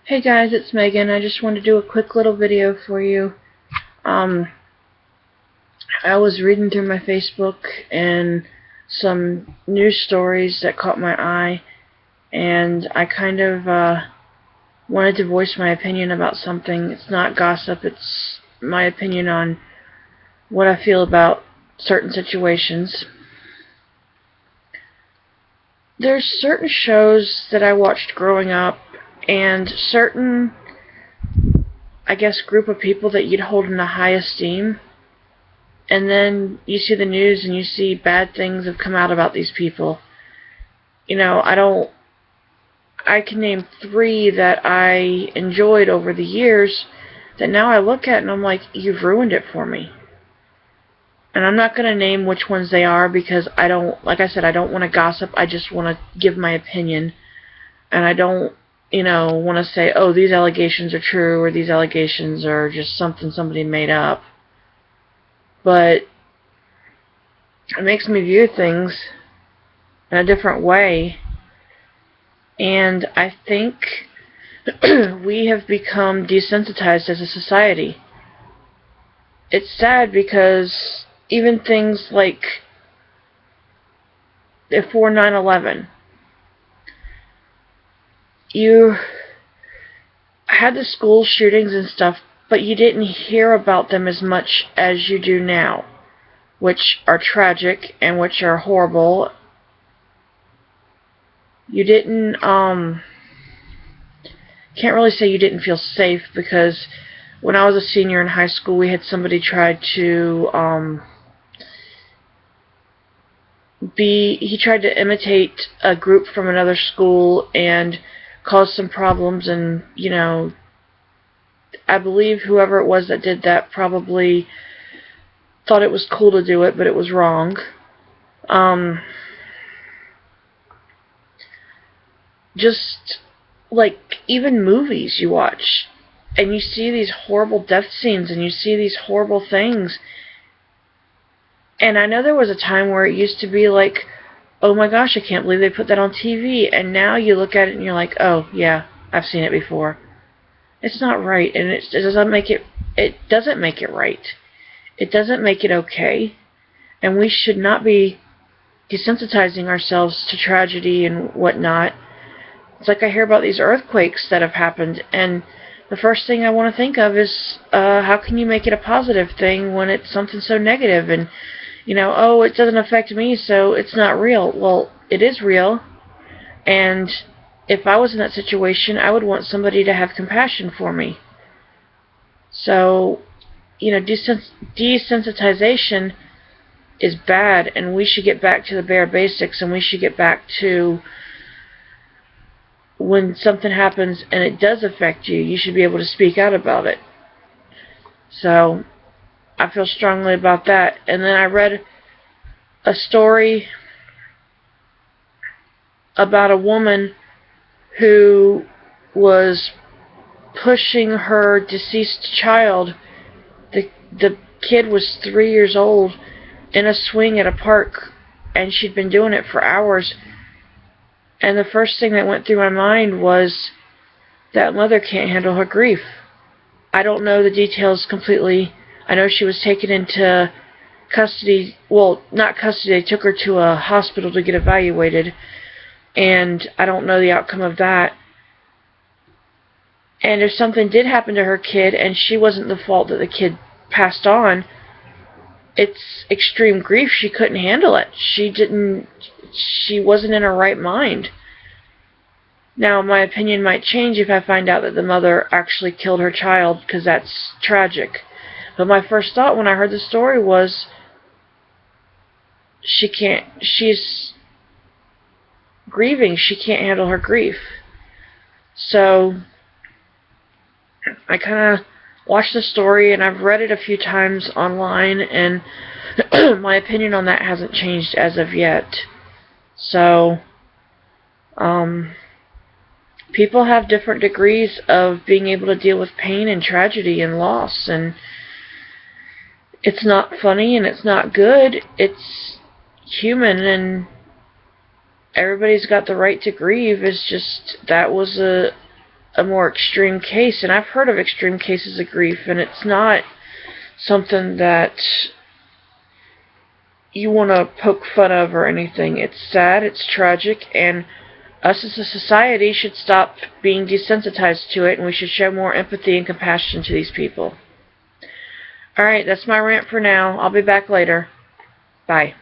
Hey guys, it's Megan. I just wanted to do a quick little video for you. I was reading through my Facebook and some news stories that caught my eye, and I kind of wanted to voice my opinion about something. It's not gossip, it's my opinion on what I feel about certain situations. There's certain shows that I watched growing up, and certain, I guess, group of people that you'd hold in a high esteem, and then you see the news and you see bad things have come out about these people. You know, I can name 3 that I enjoyed over the years that now I look at and I'm like, you've ruined it for me. And I'm not going to name which ones they are because I don't, like I said, I don't want to gossip. I just want to give my opinion. And I don't, want to say, oh, these allegations are true or these allegations are just something somebody made up. But it makes me view things in a different way. And I think we have become desensitized as a society. It's sad because even things like before 9/11, you had the school shootings and stuff, but you didn't hear about them as much as you do now, which are tragic and which are horrible. You didn't, can't really say you didn't feel safe, because when I was a senior in high school, we had somebody try to, he tried to imitate a group from another school and cause some problems, and, I believe whoever it was that did that probably thought it was cool to do it, but it was wrong. Just like even movies you watch, and you see these horrible death scenes, and you see these horrible things. And I know there was a time where it used to be like, oh my gosh, I can't believe they put that on TV. And now you look at it and you're like, oh yeah, I've seen it before. It's not right, and it doesn't make it right. It doesn't make it okay. And we should not be desensitizing ourselves to tragedy and whatnot. It's like I hear about these earthquakes that have happened, and the first thing I want to think of is, how can you make it a positive thing when it's something so negative? And, oh, it doesn't affect me, so it's not real. Well, it is real, and if I was in that situation, I would want somebody to have compassion for me. So, desensitization is bad, and we should get back to the bare basics, and we should get back to when something happens and it does affect you, you should be able to speak out about it. So, I feel strongly about that. And then I read a story about a woman who was pushing her deceased child. The kid was 3 years old, in a swing at a park, and she'd been doing it for hours. And the first thing that went through my mind was that mother can't handle her grief. I don't know the details completely. I know she was taken into custody. Well, not custody. They took her to a hospital to get evaluated. And I don't know the outcome of that. And if something did happen to her kid and she wasn't the fault that the kid passed on, it's extreme grief. She couldn't handle it. She wasn't in her right mind. Now, my opinion might change if I find out that the mother actually killed her child, because that's tragic. But my first thought when I heard the story was, she's grieving. She can't handle her grief. So, I kind of watched the story, and I've read it a few times online, and my opinion on that hasn't changed as of yet. So, people have different degrees of being able to deal with pain and tragedy and loss, and it's not funny and it's not good. It's human, and everybody's got the right to grieve. It's just that was a a more extreme case, and I've heard of extreme cases of grief, and it's not something that you want to poke fun of or anything. It's sad, it's tragic, and us as a society should stop being desensitized to it, and we should show more empathy and compassion to these people. Alright, that's my rant for now. I'll be back later. Bye.